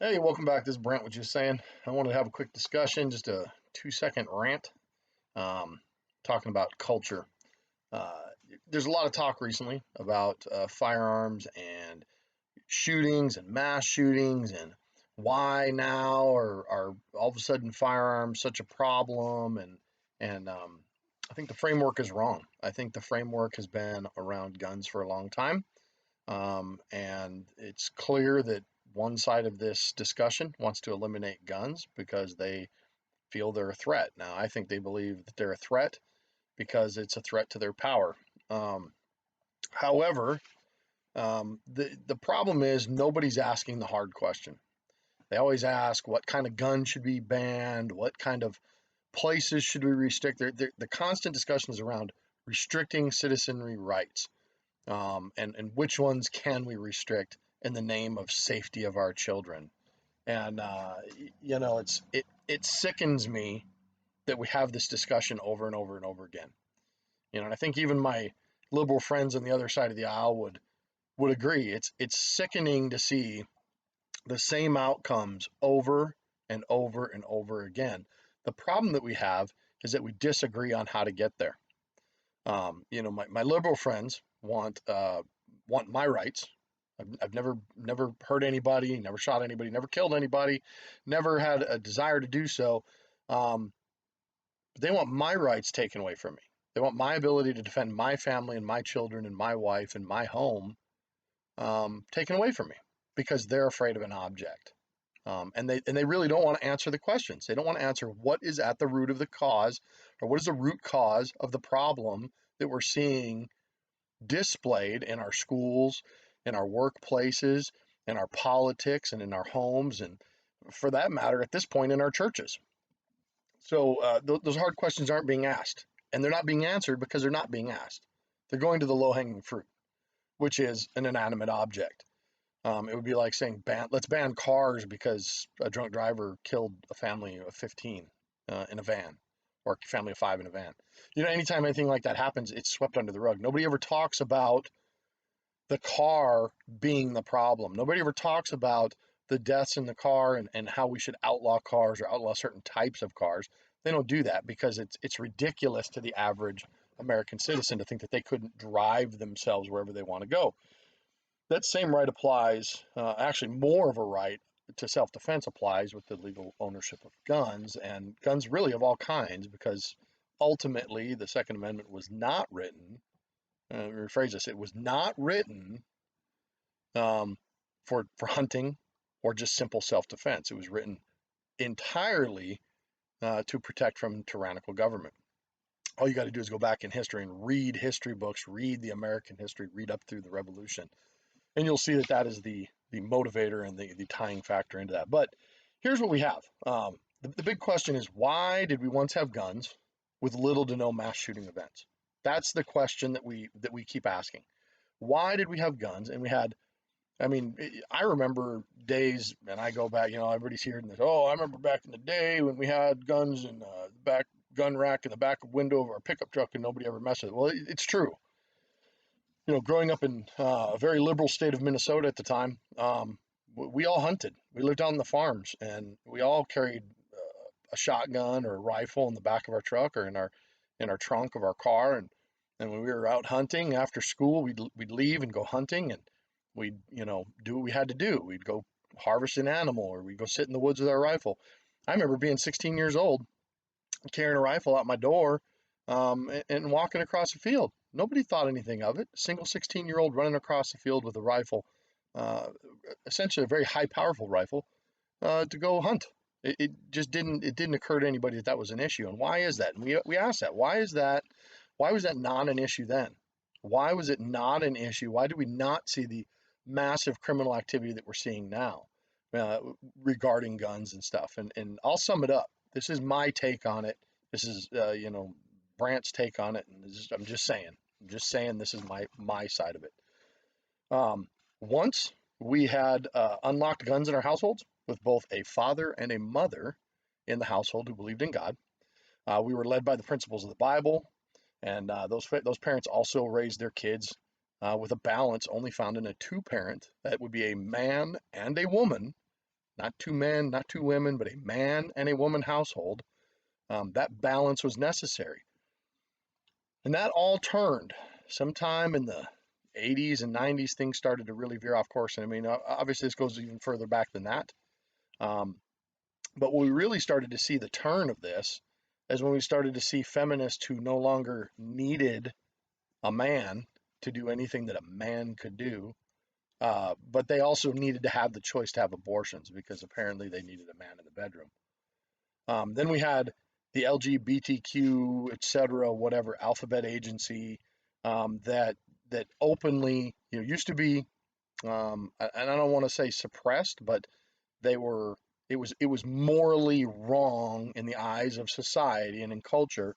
Hey, welcome back. This is Brent was just saying. I wanted to have a quick discussion, just a 2 second rant, um, talking about culture. Uh, there's a lot of talk recently about firearms and shootings and mass shootings and why now are all of a sudden firearms such a problem and I think the framework is wrong. I think the framework has been around guns for a long time. And it's clear that one side of this discussion wants to eliminate guns because they feel they're a threat. Now, I think they believe that they're a threat because it's a threat to their power. Um, however, the problem is nobody's asking the hard question. They always ask what kind of gun should be banned, what kind of places should we restrict. The constant discussion is around restricting citizenry rights, and which ones can we restrict in the name of safety of our children. And it sickens me that we have this discussion over and over and over again. And I think even my liberal friends on the other side of the aisle would agree. It's sickening to see the same outcomes over and over and over again. The problem that we have is that we disagree on how to get there. My liberal friends want my rights. I've never hurt anybody, never shot anybody, never killed anybody, never had a desire to do so. Um, but they want my rights taken away from me. They want my ability to defend my family and my children and my wife and my home taken away from me because they're afraid of an object. And they really don't want to answer the questions. They don't want to answer what is at the root of the cause, or what is the root cause of the problem that we're seeing displayed in our schools, in our workplaces, in our politics, and in our homes, and for that matter, at this point, in our churches. So those hard questions aren't being asked, and they're not being answered because they're not being asked. They're going to the low-hanging fruit, which is an inanimate object. It would be like saying, let's ban cars because a drunk driver killed a family of 15 in a van, or a family of 5 in a van. Anytime anything like that happens, it's swept under the rug. Nobody ever talks about the car being the problem. Nobody ever talks about the deaths in the car and how we should outlaw cars or outlaw certain types of cars. They don't do that because it's ridiculous to the average American citizen to think that they couldn't drive themselves wherever they want to go. That same right applies, actually more of a right to self-defense applies with the legal ownership of guns, and guns really of all kinds, because ultimately the Second Amendment was not written, rephrase this, it was not written for hunting or just simple self-defense. It was written entirely to protect from tyrannical government. All you got to do is go back in history and read history books, read the American history, read up through the Revolution, and you'll see that that is the motivator and the tying factor into that. But here's what we have. The big question is, why did we once have guns with little to no mass shooting events? That's the question that we keep asking. Why did we have guns? And we had, I mean, I remember days, and I go back, everybody's hearing this. Oh, I remember back in the day when we had guns in the back gun rack in the back window of our pickup truck and nobody ever messed with it. Well, it's true. Growing up in a very liberal state of Minnesota at the time, we all hunted. We lived out on the farms, and we all carried a shotgun or a rifle in the back of our truck or in our trunk of our car. And when we were out hunting after school, we'd leave and go hunting, and we'd do what we had to do. We'd go harvest an animal, or we'd go sit in the woods with our rifle. I remember being 16 years old, carrying a rifle out my door, and walking across the field. Nobody thought anything of it. A single 16-year-old running across the field with a rifle, uh, essentially a very high, powerful rifle, to go hunt. It just didn't occur to anybody that that was an issue. And why is that? And we asked that. Why is that? Why was that not an issue then? Why was it not an issue? Why did we not see the massive criminal activity that we're seeing now regarding guns and stuff? And I'll sum it up. This is my take on it. This is Brant's take on it, and I'm just saying this is my side of it. Once we had unlocked guns in our households with both a father and a mother in the household who believed in God. We were led by the principles of the Bible, and those parents also raised their kids with a balance only found in a two-parent. That would be a man and a woman not two men, not two women, but a man and a woman household. That balance was necessary. And that all turned sometime in the 80s and 90s. Things started to really veer off course. And I mean, obviously, this goes even further back than that. Um, but when we really started to see the turn of this is when we started to see feminists who no longer needed a man to do anything that a man could do. But they also needed to have the choice to have abortions because apparently they needed a man in the bedroom. Then we had the LGBTQ, et cetera, whatever alphabet agency that openly, used to be, and I don't want to say suppressed, but they were. It was morally wrong in the eyes of society and in culture,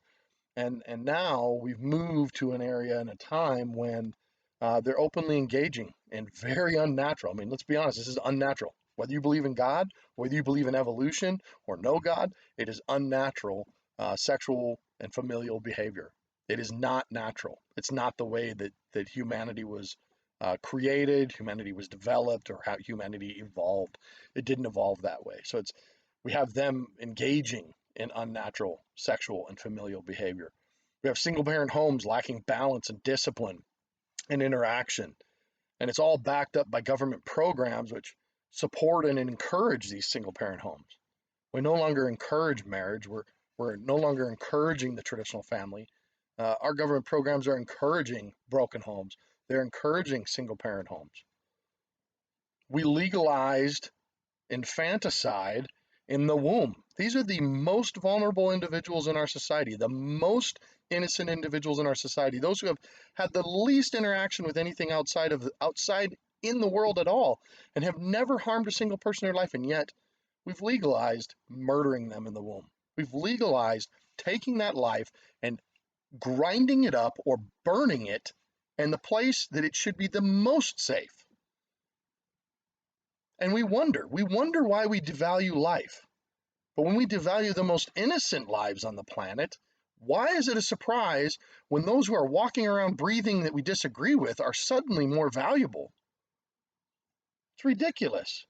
and now we've moved to an area and a time when they're openly engaging and very unnatural. I mean, let's be honest, this is unnatural. Whether you believe in God, whether you believe in evolution or no God, it is unnatural sexual and familial behavior. It is not natural. It's not the way that humanity was created, humanity was developed, or how humanity evolved. It didn't evolve that way. So we have them engaging in unnatural sexual and familial behavior. We have single parent homes lacking balance and discipline and interaction. And it's all backed up by government programs which support and encourage these single parent homes. We no longer encourage marriage. We're no longer encouraging the traditional family. Our government programs are encouraging broken homes. They're encouraging single parent homes. We legalized infanticide in the womb. These are the most vulnerable individuals in our society, the most innocent individuals in our society, those who have had the least interaction with anything outside in the world at all, and have never harmed a single person in their life, and yet we've legalized murdering them in the womb. We've legalized taking that life and grinding it up or burning it in the place that it should be the most safe. And we wonder why we devalue life. But when we devalue the most innocent lives on the planet, why is it a surprise when those who are walking around breathing that we disagree with are suddenly more valuable? It's ridiculous.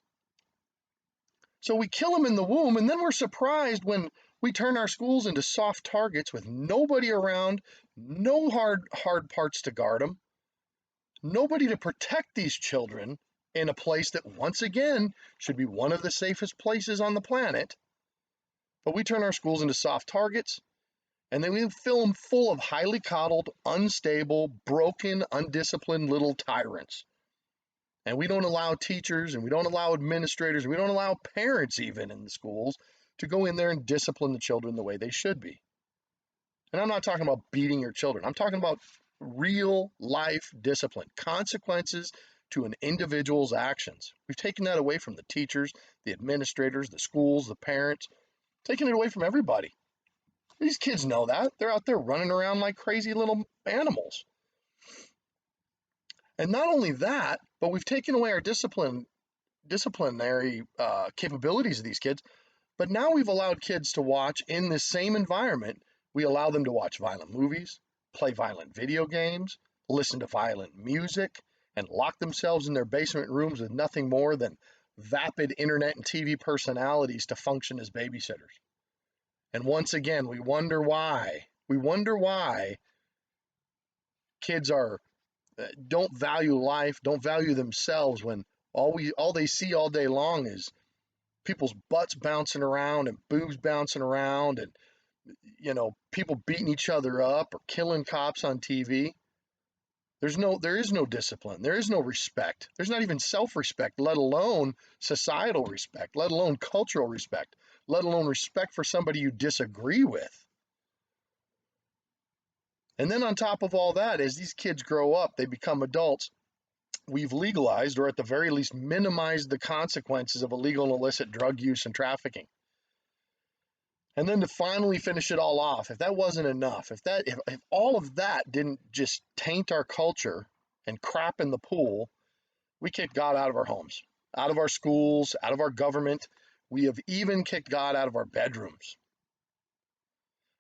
So we kill them in the womb, and then we're surprised when we turn our schools into soft targets with nobody around, no hard parts to guard them, nobody to protect these children in a place that, once again, should be one of the safest places on the planet. But we turn our schools into soft targets, and then we fill them full of highly coddled, unstable, broken, undisciplined little tyrants. And we don't allow teachers, and we don't allow administrators, and we don't allow parents even in the schools to go in there and discipline the children the way they should be. And I'm not talking about beating your children. I'm talking about real life discipline, consequences to an individual's actions. We've taken that away from the teachers, the administrators, the schools, the parents, taking it away from everybody. These kids know that. They're out there running around like crazy little animals. And not only that, but we've taken away our disciplinary capabilities of these kids. But now we've allowed kids to watch in this same environment. We allow them to watch violent movies, play violent video games, listen to violent music, and lock themselves in their basement rooms with nothing more than vapid internet and TV personalities to function as babysitters. And once again, we wonder why. We wonder why kids don't value life, don't value themselves when all they see all day long is people's butts bouncing around and boobs bouncing around and people beating each other up or killing cops on TV. There is no discipline. There is no respect. There's not even self-respect, let alone societal respect, let alone cultural respect, let alone respect for somebody you disagree with. And then on top of all that, as these kids grow up, they become adults, we've legalized, or at the very least minimized, the consequences of illegal and illicit drug use and trafficking. And then to finally finish it all off, if that wasn't enough, if all of that didn't just taint our culture and crap in the pool, we kicked God out of our homes, out of our schools, out of our government. We have even kicked God out of our bedrooms.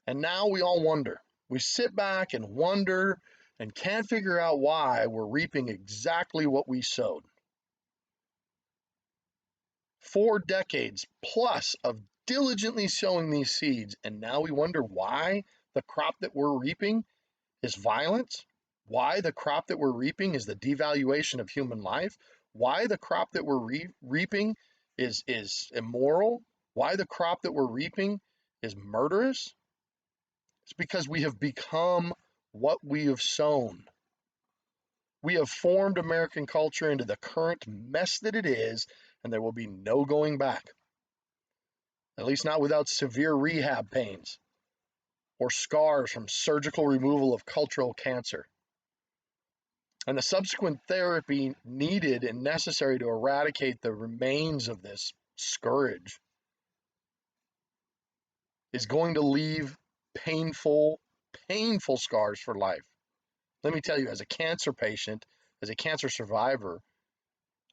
And now we all wonder. We sit back and wonder and can't figure out why we're reaping exactly what we sowed. 4 decades plus of diligently sowing these seeds, and now we wonder why the crop that we're reaping is violence, why the crop that we're reaping is the devaluation of human life, why the crop that we're reaping is immoral, why the crop that we're reaping is murderous. It's because we have become what we have sown. We have formed American culture into the current mess that it is, and there will be no going back. At least not without severe rehab pains or scars from surgical removal of cultural cancer. And the subsequent therapy needed and necessary to eradicate the remains of this scourge is going to leave painful, painful scars for life. Let me tell you, as a cancer patient, as a cancer survivor,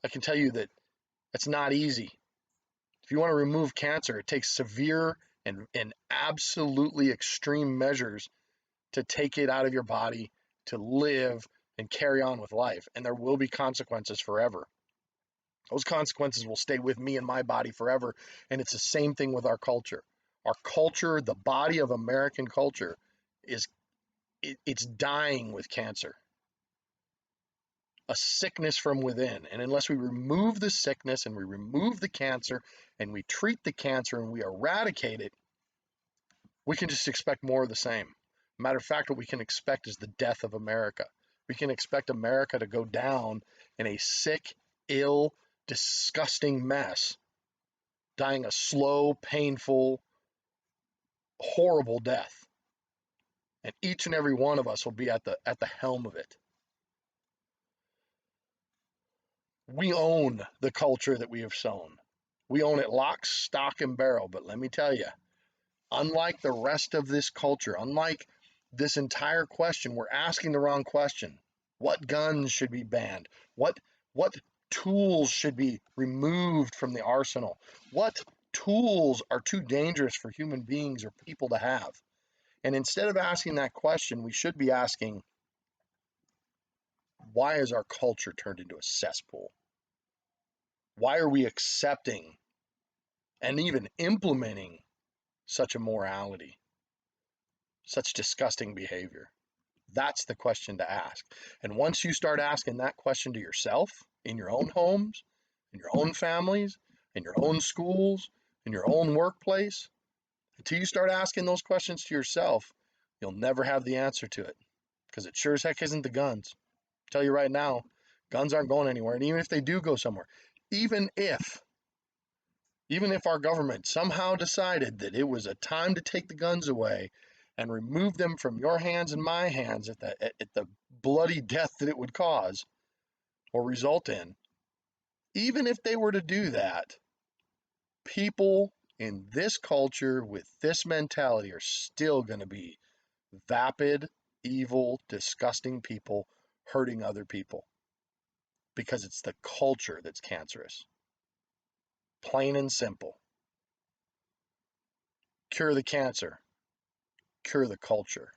I can tell you that it's not easy. If you want to remove cancer, it takes severe and absolutely extreme measures to take it out of your body, to live and carry on with life. And there will be consequences forever. Those consequences will stay with me and my body forever. And it's the same thing with our culture. Our culture, the body of American culture, it's dying with cancer. A sickness from within. And unless we remove the sickness and we remove the cancer and we treat the cancer and we eradicate it, we can just expect more of the same. Matter of fact, what we can expect is the death of America. We can expect America to go down in a sick, ill, disgusting mess, dying a slow, painful, horrible death. And each and every one of us will be at the helm of it. We own the culture that we have sown. We own it lock, stock, and barrel. But let me tell you, unlike the rest of this culture, unlike this entire question, we're asking the wrong question. What guns should be banned? What tools should be removed from the arsenal? What tools are too dangerous for human beings or people to have? And instead of asking that question, we should be asking, why is our culture turned into a cesspool? Why are we accepting and even implementing such immorality, such disgusting behavior? That's the question to ask. And once you start asking that question to yourself, in your own homes, in your own families, in your own schools, in your own workplace, until you start asking those questions to yourself, you'll never have the answer to it. Because it sure as heck isn't the guns. I'll tell you right now, guns aren't going anywhere. And even if they do go somewhere, even if our government somehow decided that it was a time to take the guns away and remove them from your hands and my hands at the bloody death that it would cause or result in, even if they were to do that, people in this culture with this mentality are still going to be vapid, evil, disgusting people hurting other people, because it's the culture that's cancerous. Plain and simple. Cure the cancer, cure the culture.